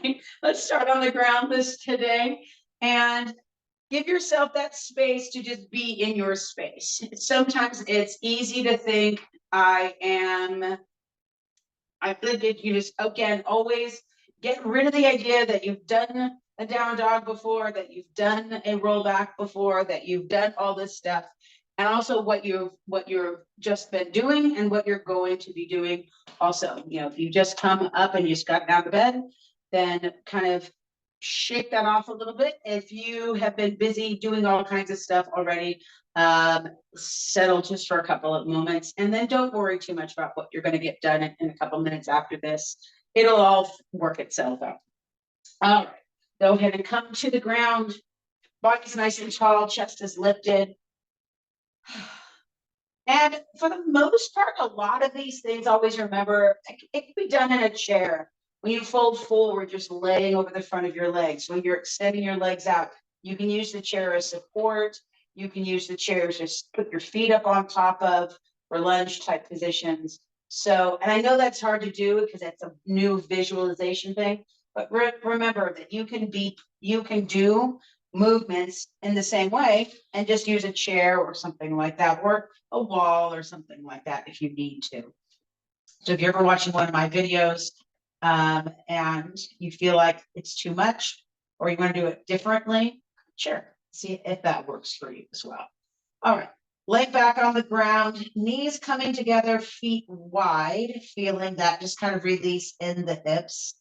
right, let's start on the ground this today and give yourself that space to just be in your space. Sometimes it's easy to think I think that you just, again, always get rid of the idea that you've done a down dog before, that you've done a rollback before, that you've done all this stuff, and also what you've just been doing and what you're going to be doing. Also, if you just come up and you just got out of bed, then kind of shake that off a little bit. If you have been busy doing all kinds of stuff already, settle just for a couple of moments, and then don't worry too much about what you're going to get done in a couple minutes after this. It'll all work itself out. All right, go ahead and come to the ground. Body's nice and tall, chest is lifted. And for the most part, a lot of these things, always remember, it can be done in a chair. When you fold forward, just laying over the front of your legs. When you're extending your legs out, you can use the chair as support. You can use the chair to just put your feet up on top of for lunge type positions. So, and I know that's hard to do because that's a new visualization thing, but remember that you can do movements in the same way and just use a chair or something like that, or a wall or something like that if you need to. So if you're ever watching one of my videos and you feel like it's too much or you want to do it differently, sure, see if that works for you as well. All right, leg back on the ground, knees coming together, feet wide, feeling that just kind of release in the hips.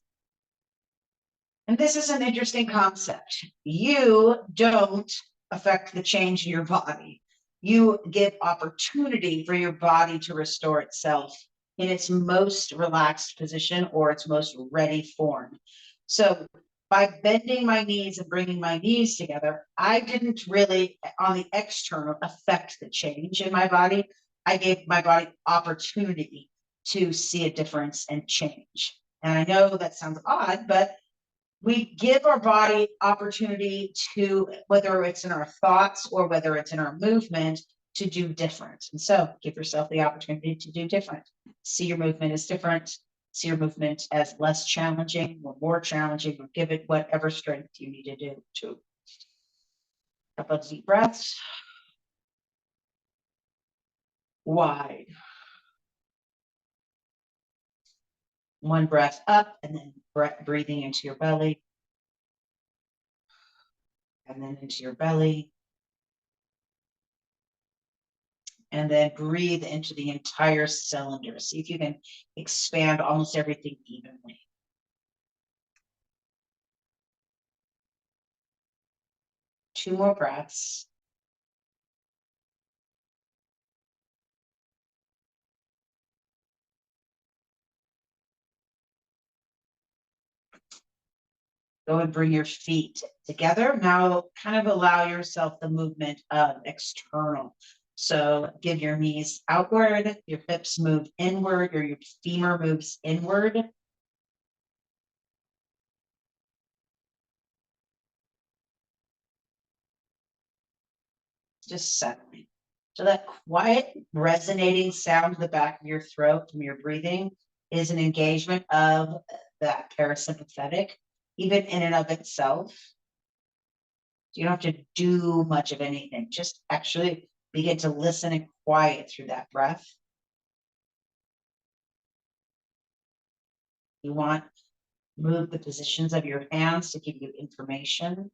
And this is an interesting concept. You don't affect the change in your body. You give opportunity for your body to restore itself in its most relaxed position or its most ready form. So by bending my knees and bringing my knees together, I didn't really, on the external, affect the change in my body. I gave my body opportunity to see a difference and change. And I know that sounds odd, but we give our body opportunity to, whether it's in our thoughts or whether it's in our movement, to do different. And so give yourself the opportunity to do different. See your movement as different. See your movement as less challenging or more challenging, or give it whatever strength you need to do to. A couple of deep breaths. Wide. One breath up and then breathing into your belly. And then into your belly. And then breathe into the entire cylinder. See if you can expand almost everything evenly. Two more breaths. Go and bring your feet together. Now kind of allow yourself the movement of external. So give your knees outward, your hips move inward, or your femur moves inward. Just settling. So that quiet, resonating sound in the back of your throat from your breathing is an engagement of that parasympathetic, even in and of itself. You don't have to do much of anything. Just actually begin to listen and quiet through that breath. You want to move the positions of your hands to give you information.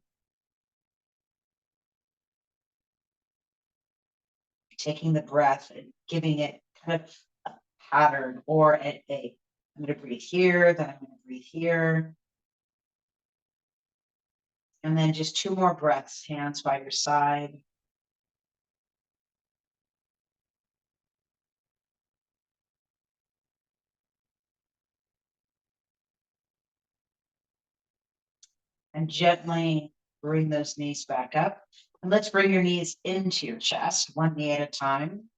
Taking the breath and giving it kind of a pattern or I'm going to breathe here, then I'm going to breathe here. And then just two more breaths, hands by your side. And gently bring those knees back up. And let's bring your knees into your chest, one knee at a time.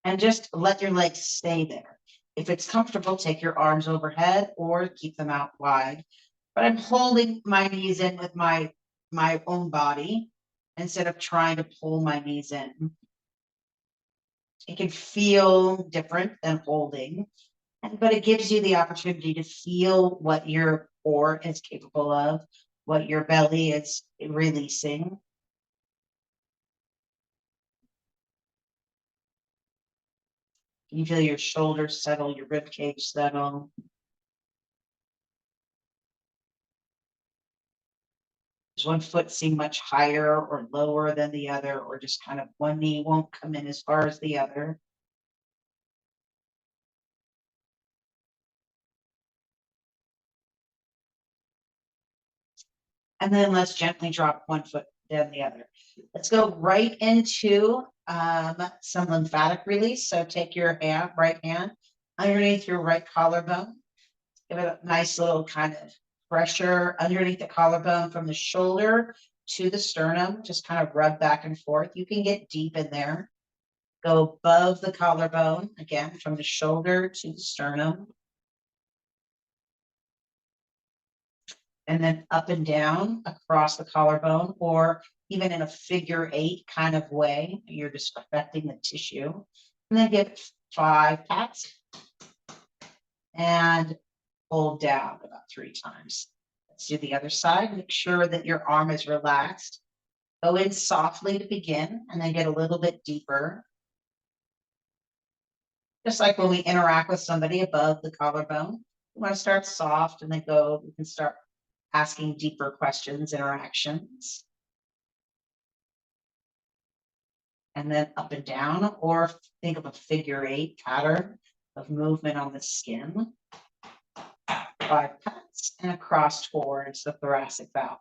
And just let your legs stay there. If it's comfortable, take your arms overhead or keep them out wide. But I'm holding my knees in with my own body instead of trying to pull my knees in. It can feel different than holding, but it gives you the opportunity to feel what your core is capable of, what your belly is releasing. You feel your shoulders settle, your rib cage settle. Does one foot seem much higher or lower than the other, or just kind of one knee won't come in as far as the other? And then let's gently drop one foot, then the other. Let's go right into some lymphatic release. So take your right hand underneath your right collarbone. Give it a nice little kind of pressure underneath the collarbone from the shoulder to the sternum. Just kind of rub back and forth. You can get deep in there. Go above the collarbone, again, from the shoulder to the sternum. And then up and down across the collarbone, or even in a figure 8 kind of way. You're just affecting the tissue. And then give 5 pats and hold down about 3 times. Let's do the other side. Make sure that your arm is relaxed. Go in softly to begin, and then get a little bit deeper. Just like when we interact with somebody above the collarbone, we want to start soft and then go, we can start asking deeper questions, interactions. And then up and down, or think of a figure 8 pattern of movement on the skin. 5 pats and across towards the thoracic valve.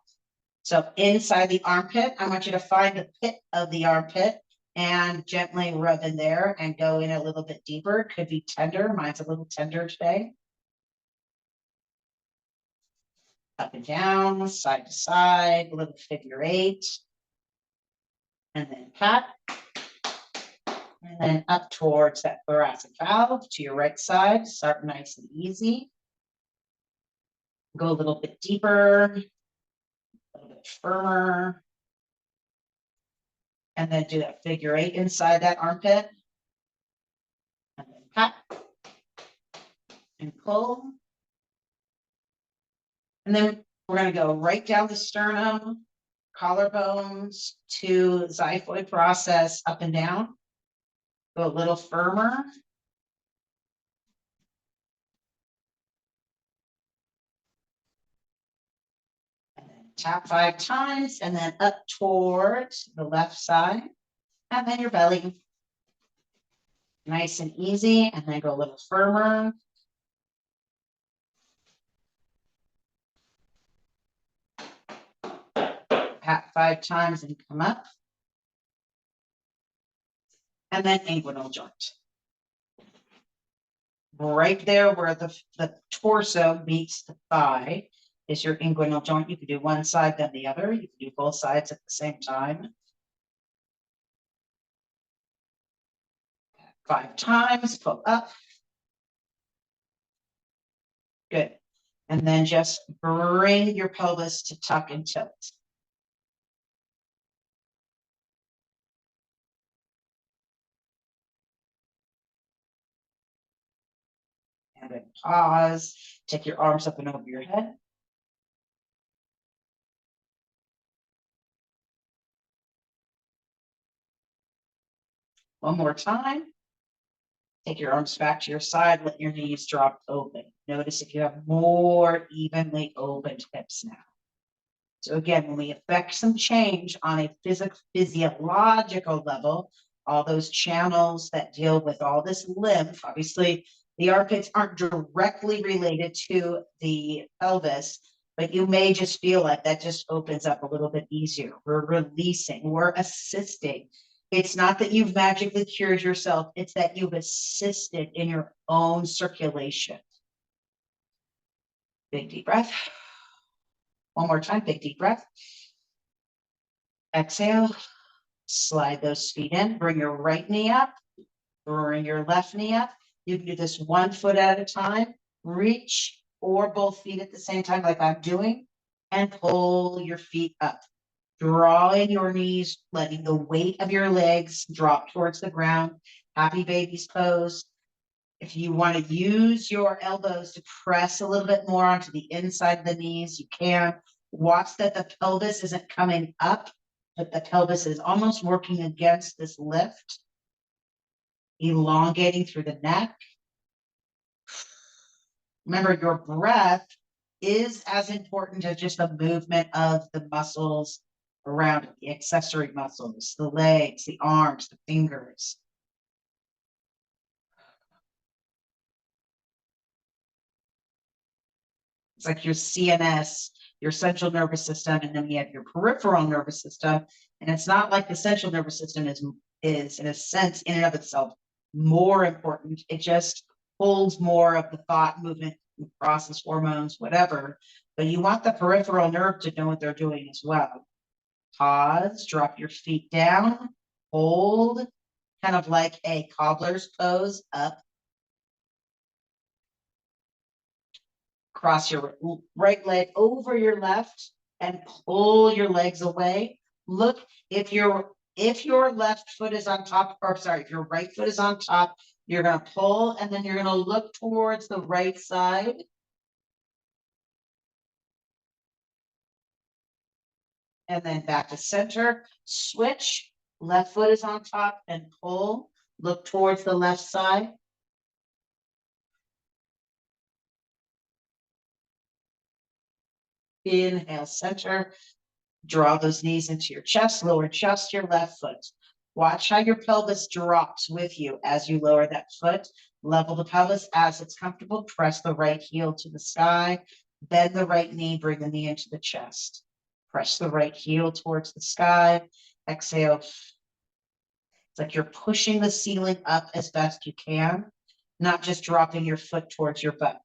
So inside the armpit, I want you to find the pit of the armpit and gently rub in there and go in a little bit deeper. It could be tender. Mine's a little tender today. Up and down, side to side, a little figure 8. And then pat. And then up towards that thoracic valve to your right side. Start nice and easy. Go a little bit deeper, a little bit firmer. And then do that figure 8 inside that armpit. And then pat and pull. And then we're going to go right down the sternum, collarbones to xiphoid process, up and down. Go a little firmer. And then tap 5 times, and then up towards the left side. And then your belly. Nice and easy. And then go a little firmer. Pat 5 times and come up. And then inguinal joint. Right there where the torso meets the thigh is your inguinal joint. You can do one side, then the other. You can do both sides at the same time. 5 times, pull up. Good. And then just bring your pelvis to tuck and tilt. And then pause. Take your arms up and over your head. One more time. Take your arms back to your side. Let your knees drop open. Notice if you have more evenly opened hips now. So again, when we affect some change on a physiological level, all those channels that deal with all this lymph, obviously the armpits aren't directly related to the pelvis, but you may just feel like that just opens up a little bit easier. We're releasing, we're assisting. It's not that you've magically cured yourself, it's that you've assisted in your own circulation. Big deep breath. One more time, big deep breath. Exhale, slide those feet in, bring your right knee up, bring your left knee up. You can do this 1 foot at a time, reach or both feet at the same time like I'm doing, and pull your feet up. Drawing your knees, letting the weight of your legs drop towards the ground. Happy baby's pose. If you want to use your elbows to press a little bit more onto the inside of the knees, you can. Watch that the pelvis isn't coming up, but the pelvis is almost working against this lift, elongating through the neck. Remember, your breath is as important as just the movement of the muscles around it, the accessory muscles, the legs, the arms, the fingers. It's like your CNS, your central nervous system, and then you have your peripheral nervous system. And it's not like the central nervous system is in a sense, in and of itself, more important. It just holds more of the thought, movement, process, hormones, whatever. But you want the peripheral nerve to know what they're doing as well. Pause, drop your feet down, hold, kind of like a cobbler's pose, up. Cross your right leg over your left and pull your legs away. Look, if your left foot is on top, or sorry, if your right foot is on top, you're going to pull and then you're going to look towards the right side. And then back to center, switch, left foot is on top and pull, look towards the left side. Inhale, center, draw those knees into your chest, lower just your left foot. Watch how your pelvis drops with you as you lower that foot. Level the pelvis as it's comfortable. Press the right heel to the sky. Bend the right knee, bring the knee into the chest. Press the right heel towards the sky. Exhale. It's like you're pushing the ceiling up as best you can, not just dropping your foot towards your butt.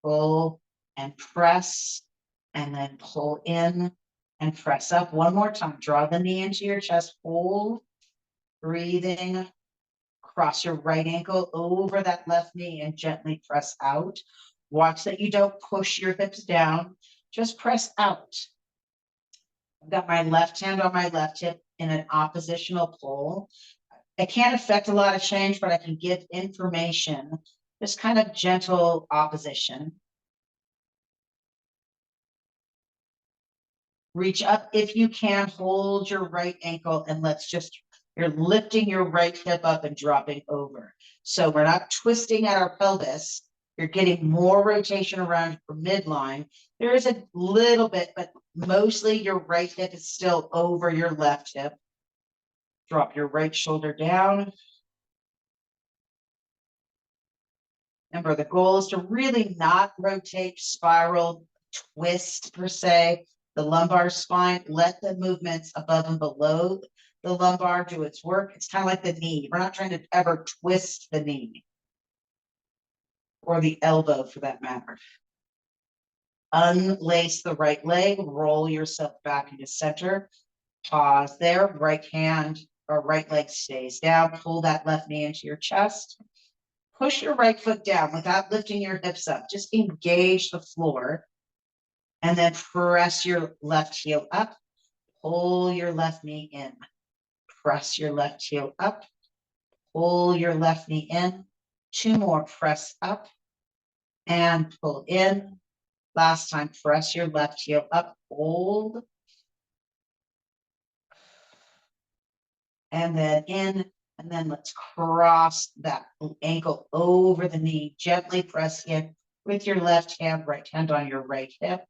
Pull and press, and then pull in and press up. One more time. Draw the knee into your chest. Hold. Breathing. Cross your right ankle over that left knee and gently press out. Watch that you don't push your hips down. Just press out. I've got my left hand on my left hip in an oppositional pull. I can't affect a lot of change, but I can give information. Just kind of gentle opposition. Reach up if you can, hold your right ankle, and you're lifting your right hip up and dropping over. So we're not twisting at our pelvis. You're getting more rotation around your midline. There is a little bit, but mostly your right hip is still over your left hip. Drop your right shoulder down. Remember, the goal is to really not rotate, spiral, twist per se, the lumbar spine. Let the movements above and below the lumbar do its work. It's kind of like the knee. We're not trying to ever twist the knee or the elbow for that matter. Unlace the right leg, roll yourself back into center. Pause there, right hand or right leg stays down. Pull that left knee into your chest. Push your right foot down without lifting your hips up. Just engage the floor. And then press your left heel up. Pull your left knee in. Press your left heel up. Pull your left knee in. Two more. Press up and pull in. Last time, press your left heel up. Hold. And then in. And then let's cross that ankle over the knee. Gently press in with your left hand, right hand on your right hip.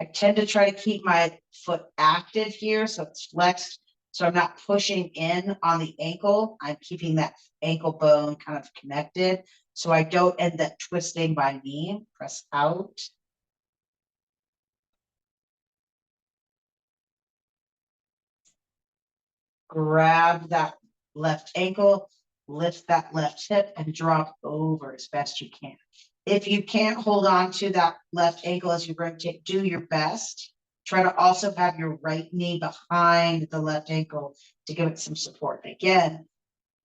I tend to try to keep my foot active here, so it's flexed. So I'm not pushing in on the ankle. I'm keeping that ankle bone kind of connected, so I don't end up twisting my knee. Press out. Grab that left ankle, lift that left hip, and drop over as best you can. If you can't hold on to that left ankle as you rotate, do your best. Try to also have your right knee behind the left ankle to give it some support. Again,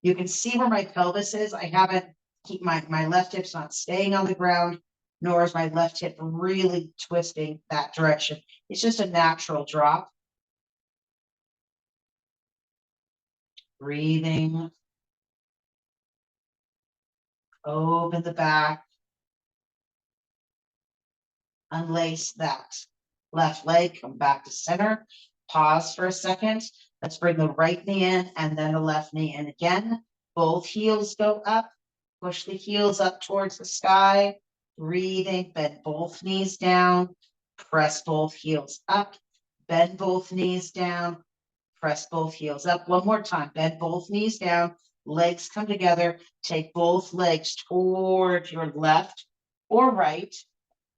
you can see where my pelvis is. I haven't keep my left hip's not staying on the ground, nor is my left hip really twisting that direction. It's just a natural drop. Breathing. Open the back. Unlace that left leg, come back to center. Pause for a second. Let's bring the right knee in and then the left knee in again. Both heels go up. Push the heels up towards the sky. Breathing, bend both knees down. Press both heels up. Bend both knees down. Press both heels up. One more time. Bend both knees down. Legs come together. Take both legs toward your left or right.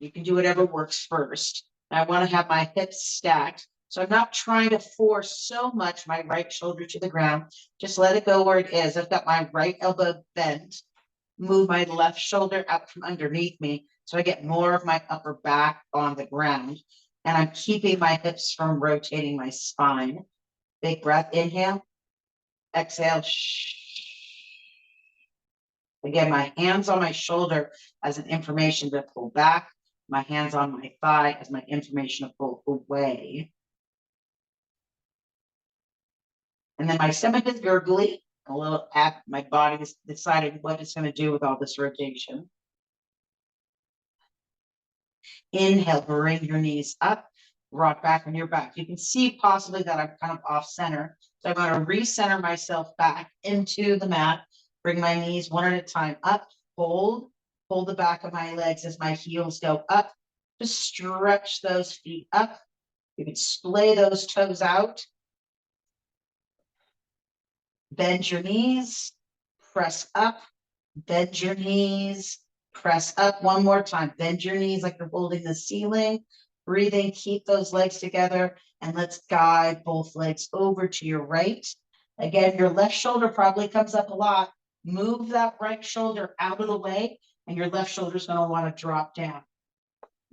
You can do whatever works first. I want to have my hips stacked. So I'm not trying to force so much my right shoulder to the ground. Just let it go where it is. I've got my right elbow bent. Move my left shoulder out from underneath me so I get more of my upper back on the ground. And I'm keeping my hips from rotating my spine. Big breath, inhale, exhale. Again, my hands on my shoulder as an information to pull back. My hands on my thigh as my information to pull away. And then my stomach is gurgly. A little my body has decided what it's going to do with all this rotation. Inhale, bring your knees up, rock back on your back. You can see possibly that I'm kind of off center. So I'm going to recenter myself back into the mat. Bring my knees one at a time up, hold the back of my legs as my heels go up. Just stretch those feet up. You can splay those toes out. Bend your knees, press up, bend your knees, press up. One more time. Bend your knees like you're holding the ceiling. Breathing, keep those legs together, and let's guide both legs over to your right. Again, your left shoulder probably comes up a lot. Move that right shoulder out of the way, and your left shoulder is going to want to drop down.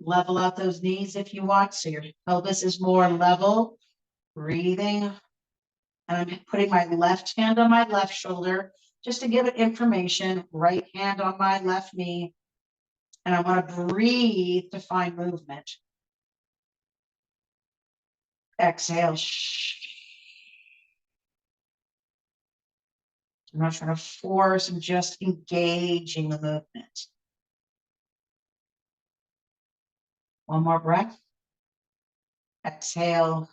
Level out those knees if you want, so your pelvis is more level. Breathing. And I'm putting my left hand on my left shoulder just to give it information. Right hand on my left knee. And I want to breathe to find movement. Exhale. I'm not trying to force, I'm just engaging the movement. One more breath. Exhale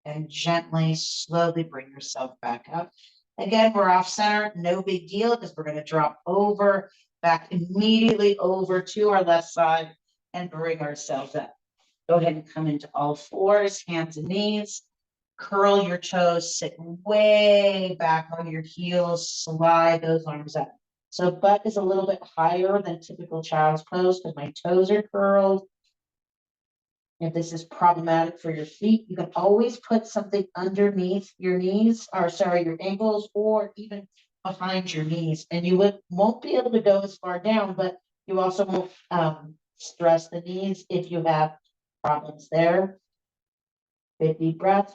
and gently, slowly bring yourself back up. Again, we're off center, no big deal because we're going to drop over, back immediately over to our left side and bring ourselves up. Go ahead and come into all fours, hands and knees. Curl your toes, sit way back on your heels, slide those arms up. So butt is a little bit higher than typical child's pose because my toes are curled. If this is problematic for your feet, you can always put something underneath your knees, or sorry, your ankles, or even behind your knees. And you won't be able to go as far down, but you also won't stress the knees if you have problems there. Big deep breath.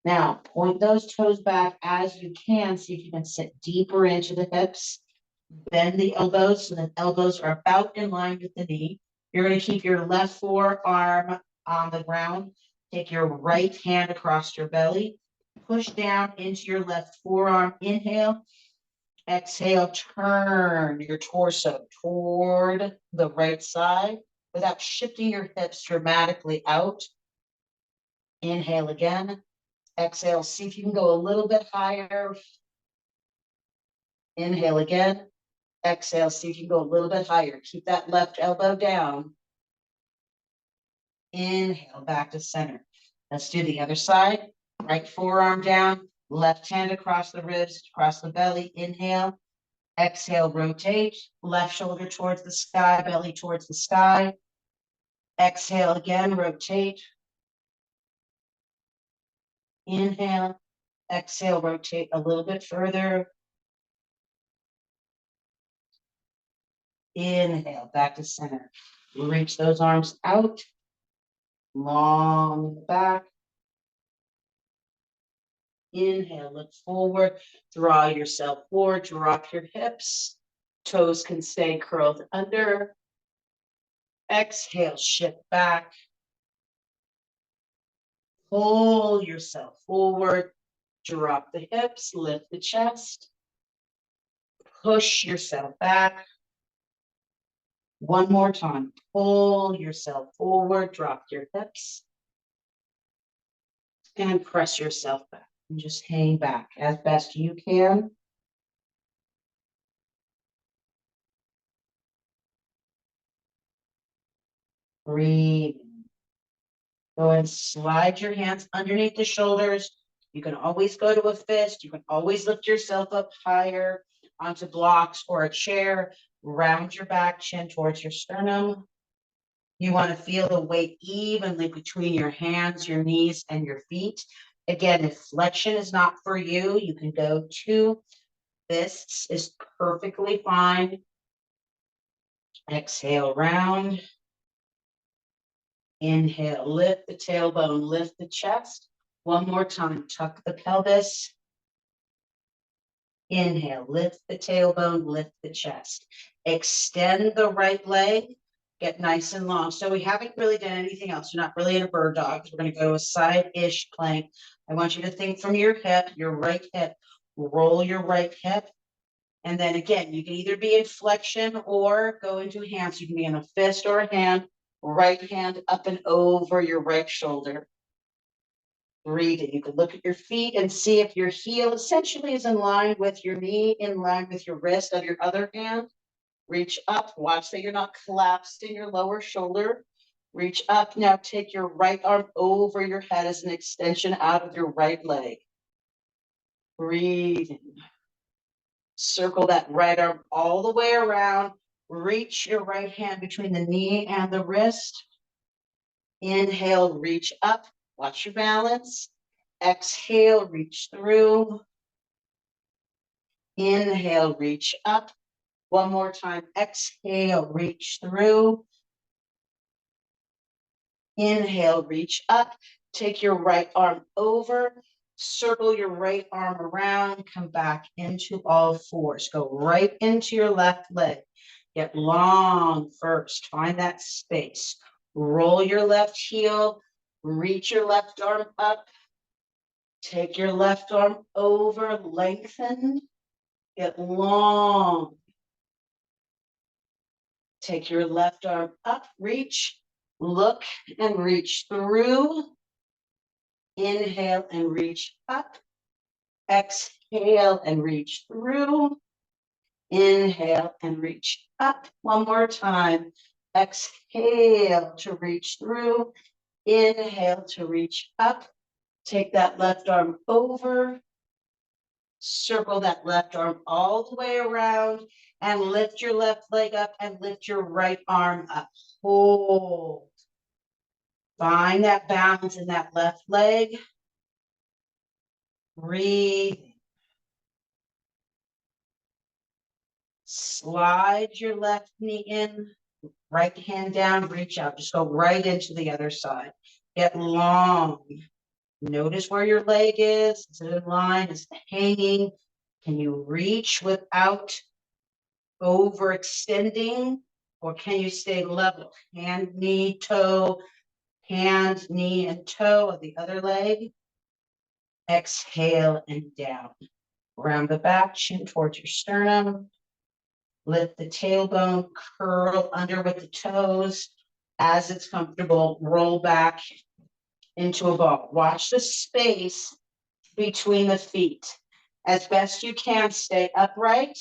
Now, point those toes back as you can. See if you can sit deeper into the hips. Bend the elbows so the elbows are about in line with the knee. You're going to keep your left forearm on the ground. Take your right hand across your belly. Push down into your left forearm. Inhale. Exhale, turn your torso toward the right side without shifting your hips dramatically out. Inhale again. Exhale, see if you can go a little bit higher. Inhale again. Exhale, see if you can go a little bit higher. Keep that left elbow down. Inhale, back to center. Let's do the other side. Right forearm down, left hand across the ribs, across the belly. Inhale. Exhale, rotate. Left shoulder towards the sky, belly towards the sky. Exhale again, rotate. Inhale. Exhale, rotate a little bit further. Inhale, back to center. Reach those arms out. Long in the back. Inhale, look forward. Draw yourself forward. Drop your hips. Toes can stay curled under. Exhale, shift back. Pull yourself forward. Drop the hips, lift the chest. Push yourself back. One more time. Pull yourself forward, drop your hips, and press yourself back. And just hang back as best you can. Breathe. Go and slide your hands underneath the shoulders. You can always go to a fist. You can always lift yourself up higher onto blocks or a chair. Round your back, chin towards your sternum. You want to feel the weight evenly between your hands, your knees, and your feet. Again, if flexion is not for you, you can go to fists is perfectly fine. Exhale, round. Inhale, lift the tailbone, lift the chest. One more time, tuck the pelvis. Inhale, lift the tailbone, lift the chest. Extend the right leg, get nice and long. So we haven't really done anything else. You're not really in a bird dog. We're going to go to a side-ish plank. I want you to think from your hip, your right hip. Roll your right hip. And then again, you can either be in flexion or go into hands. You can be in a fist or a hand. Right hand up and over your right shoulder. Breathing. You can look at your feet and see if your heel essentially is in line with your knee, in line with your wrist of your other hand. Reach up. Watch that you're not collapsed in your lower shoulder. Reach up. Now take your right arm over your head as an extension out of your right leg. Breathing. Circle that right arm all the way around. Reach your right hand between the knee and the wrist. Inhale, reach up. Watch your balance. Exhale, reach through. Inhale, reach up. One more time. Exhale, reach through. Inhale, reach up. Take your right arm over. Circle your right arm around. Come back into all fours. Go right into your left leg. Get long first. Find that space. Roll your left heel. Reach your left arm up. Take your left arm over. Lengthen. Get long. Take your left arm up. Reach. Look and reach through. Inhale and reach up. Exhale and reach through. Inhale and reach up. One more time. Exhale to reach through. Inhale to reach up. Take that left arm over. Circle that left arm all the way around and lift your left leg up and lift your right arm up. Hold. Find that balance in that left leg. Breathe. Slide your left knee in, right hand down, reach out. Just go right into the other side. Get long. Notice where your leg is. Is it in line? Is it hanging? Can you reach without overextending? Or can you stay level? Hand, knee, toe, hand, knee, and toe of the other leg. Exhale and down. Round the back, chin towards your sternum. Lift the tailbone, curl under with the toes. As it's comfortable, roll back into a ball. Watch the space between the feet. As best you can, stay upright.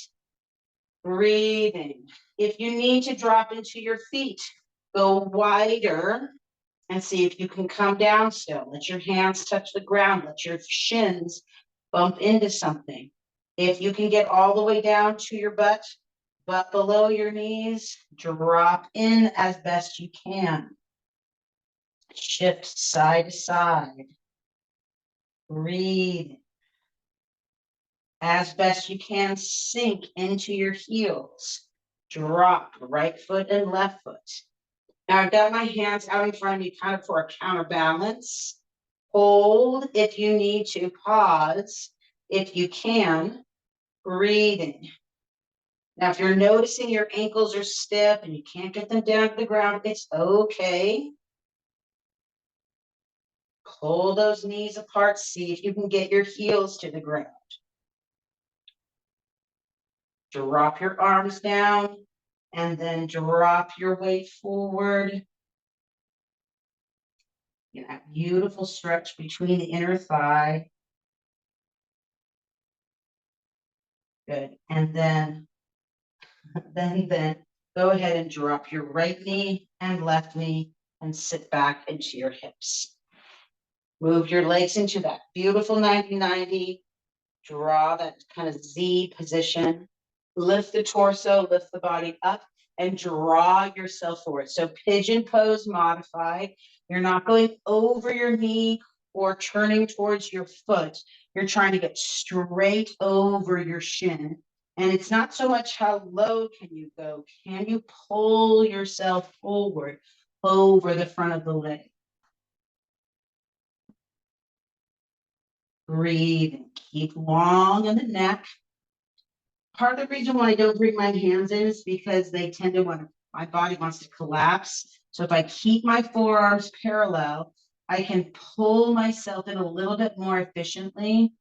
Breathing. If you need to drop into your feet, go wider and see if you can come down still. Let your hands touch the ground. Let your shins bump into something. If you can get all the way down to your butt below your knees, drop in as best you can. Shift side to side. Breathe. As best you can, sink into your heels. Drop right foot and left foot. Now I've got my hands out in front of me kind of for a counterbalance. Hold if you need to. Pause if you can. Breathing. Now, if you're noticing your ankles are stiff and you can't get them down to the ground, it's okay. Pull those knees apart. See if you can get your heels to the ground. Drop your arms down and then drop your weight forward. That beautiful stretch between the inner thigh. Good. And then go ahead and drop your right knee and left knee and sit back into your hips. Move your legs into that beautiful 90-90. Draw that kind of Z position. Lift the torso, lift the body up, and draw yourself forward. So pigeon pose modified. You're not going over your knee or turning towards your foot. You're trying to get straight over your shin. And it's not so much how low can you go. Can you pull yourself forward over the front of the leg? Breathe and keep long in the neck. Part of the reason why I don't bring my hands in is because they tend to want to, my body wants to collapse. So if I keep my forearms parallel, I can pull myself in a little bit more efficiently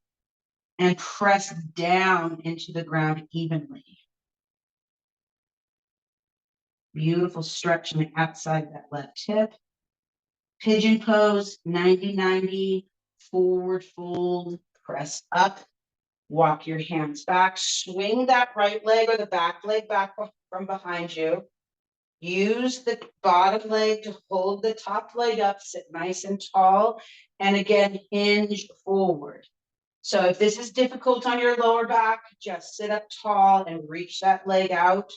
and press down into the ground evenly. Beautiful stretch on the outside of that left hip. Pigeon pose, 90-90, forward fold, press up. Walk your hands back, swing that right leg or the back leg back from behind you. Use the bottom leg to hold the top leg up, sit nice and tall, and again, hinge forward. So if this is difficult on your lower back, just sit up tall and reach that leg out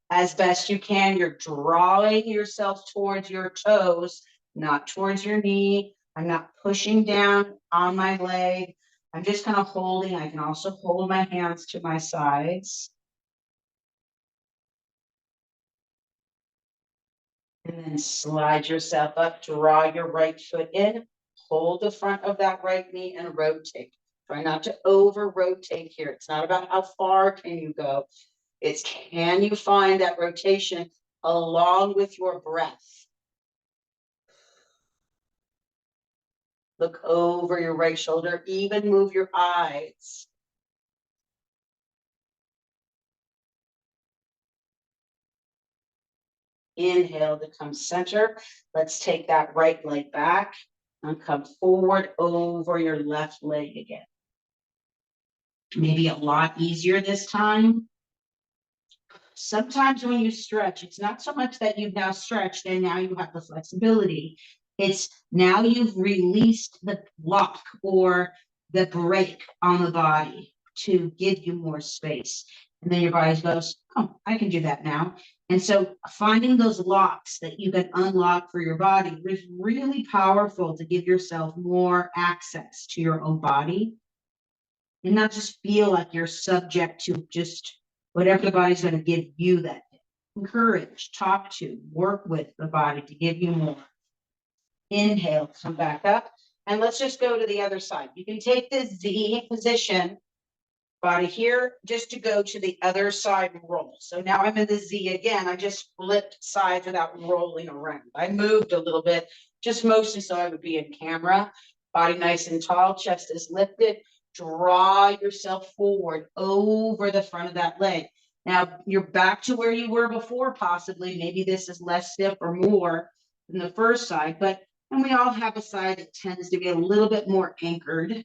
as best you can. You're drawing yourself towards your toes, not towards your knee. I'm not pushing down on my leg. I'm just kind of holding. I can also hold my hands to my sides. And then slide yourself up, draw your right foot in, hold the front of that right knee and rotate. Try not to over rotate here. It's not about how far can you go. It's can you find that rotation along with your breath. Look over your right shoulder, even move your eyes. Inhale to come center. Let's take that right leg back and come forward over your left leg again. Maybe a lot easier this time. Sometimes when you stretch, it's not so much that you've now stretched and now you have the flexibility. It's now you've released the lock or the brake on the body to give you more space. And then your body goes, oh, I can do that now. And so finding those locks that you can unlock for your body is really powerful to give yourself more access to your own body and not just feel like you're subject to just whatever the body's going to give you that day. Encourage, talk to, work with the body to give you more. Inhale, come back up. And let's just go to the other side. You can take this Z position, body here, just to go to the other side and roll. So now I'm in the Z again. I just flipped sides without rolling around. I moved a little bit, just mostly so I would be in camera. Body nice and tall, chest is lifted. Draw yourself forward over the front of that leg. Now you're back to where you were before, possibly. Maybe this is less stiff or more than the first side, and we all have a side that tends to be a little bit more anchored.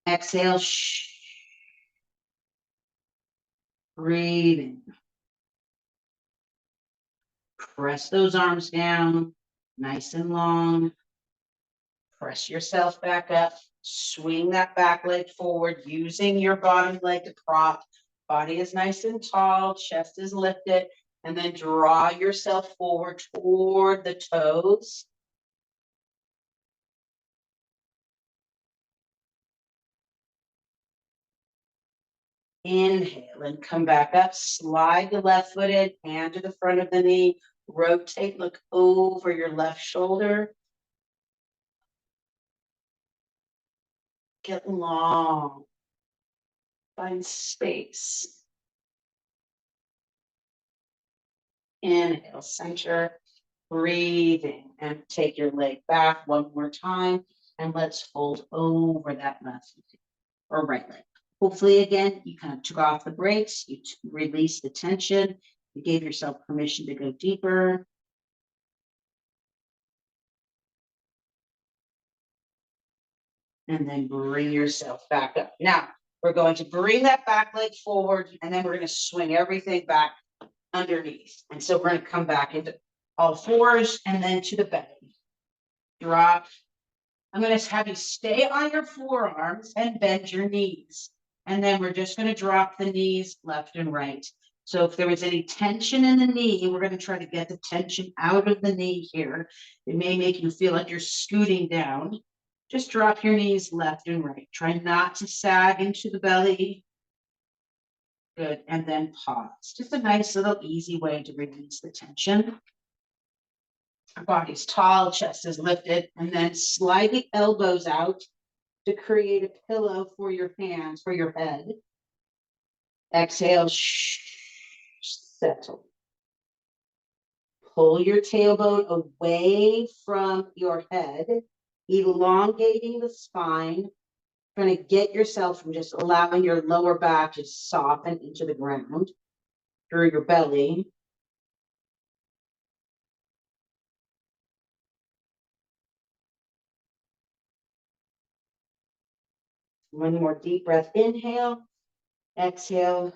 Exhale, breathing. Press those arms down, nice and long. Press yourself back up. Swing that back leg forward, using your bottom leg to prop. Body is nice and tall, chest is lifted, and then draw yourself forward toward the toes. Inhale and come back up. Slide the left foot in, hand to the front of the knee. Rotate, look over your left shoulder. Get long. Find space. Inhale, center. Breathing and take your leg back one more time. And let's fold over that left leg or right leg. Hopefully, again, you kind of took off the brakes, you released the tension, you gave yourself permission to go deeper. And then bring yourself back up. Now, we're going to bring that back leg forward, and then we're going to swing everything back underneath. And so we're going to come back into all fours and then to the belly. Drop. I'm going to have you stay on your forearms and bend your knees. And then we're just going to drop the knees left and right. So if there was any tension in the knee, we're going to try to get the tension out of the knee here. It may make you feel like you're scooting down. Just drop your knees left and right. Try not to sag into the belly. Good. And then pause. Just a nice little easy way to release the tension. Our body's tall, chest is lifted, and then slide the elbows out to create a pillow for your hands, for your head. Exhale, settle. Pull your tailbone away from your head, elongating the spine, trying to get yourself from just allowing your lower back to soften into the ground through your belly. One more deep breath, inhale, exhale,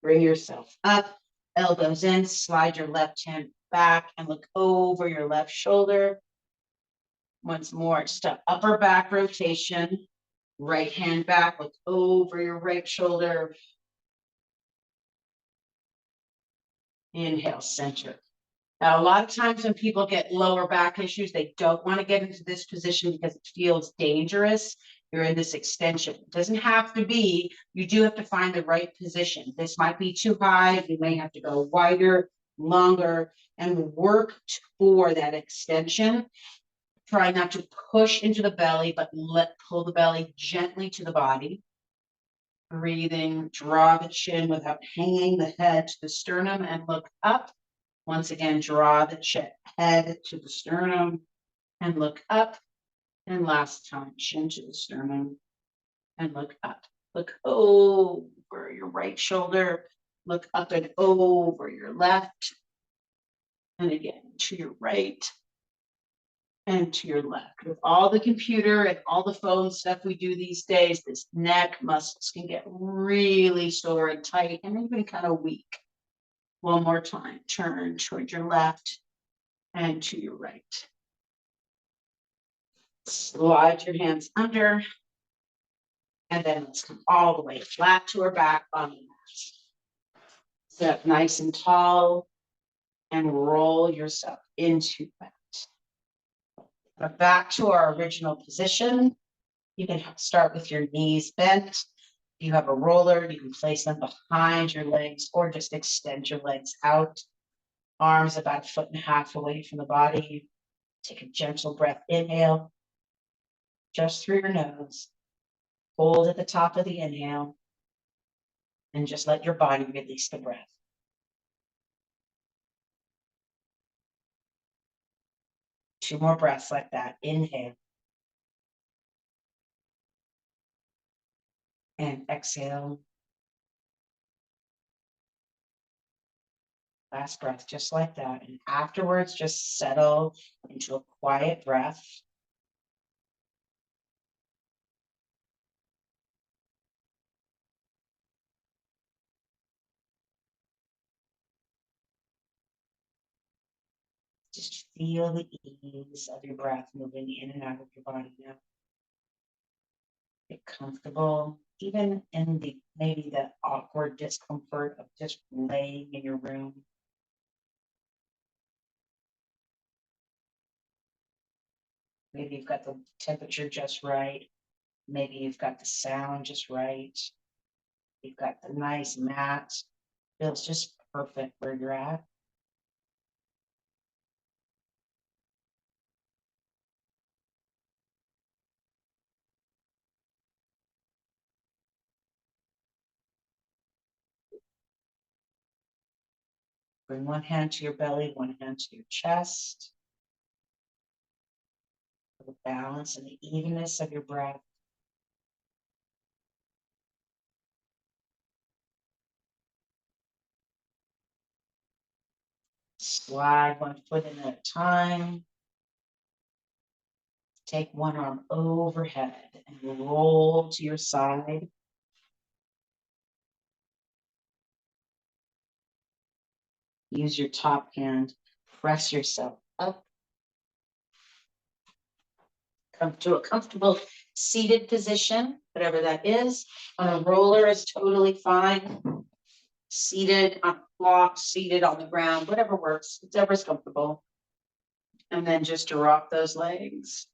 bring yourself up, elbows in, slide your left hand back and look over your left shoulder. Once more, just an upper back rotation, right hand back, look over your right shoulder. Inhale, center. Now, a lot of times when people get lower back issues, they don't want to get into this position because it feels dangerous. You're in this extension. It doesn't have to be. You do have to find the right position. This might be too high. You may have to go wider, longer, and work for that extension. Try not to push into the belly, but pull the belly gently to the body. Breathing, draw the chin without hanging the head to the sternum and look up. Once again, draw the head to the sternum and look up. And last time, chin to the sternum and look up. Look over your right shoulder. Look up and over your left. And again, to your right and to your left. With all the computer and all the phone stuff we do these days, this neck muscles can get really sore and tight and even kind of weak. One more time, turn toward your left and to your right. Slide your hands under, and then let's come all the way flat to our back on the mat. Sit up nice and tall and roll yourself into that. But back to our original position. You can start with your knees bent. If you have a roller, you can place them behind your legs or just extend your legs out. Arms about 1.5 feet away from the body. Take a gentle breath, inhale, just through your nose. Hold at the top of the inhale, and just let your body release the breath. Two more breaths like that. Inhale. And exhale. Last breath, just like that. And afterwards, just settle into a quiet breath. Just feel the ease of your breath moving in and out of your body now. Get comfortable, even in maybe the awkward discomfort of just laying in your room. Maybe you've got the temperature just right. Maybe you've got the sound just right. You've got the nice mat. Feels just perfect where you're at. Bring one hand to your belly, one hand to your chest. For the balance and the evenness of your breath. Slide one foot in at a time. Take one arm overhead and roll to your side. Use your top hand, press yourself up. Come to a comfortable seated position, whatever that is. On a roller is totally fine. Seated on block, seated on the ground, whatever works, whatever's comfortable. And then just drop those legs.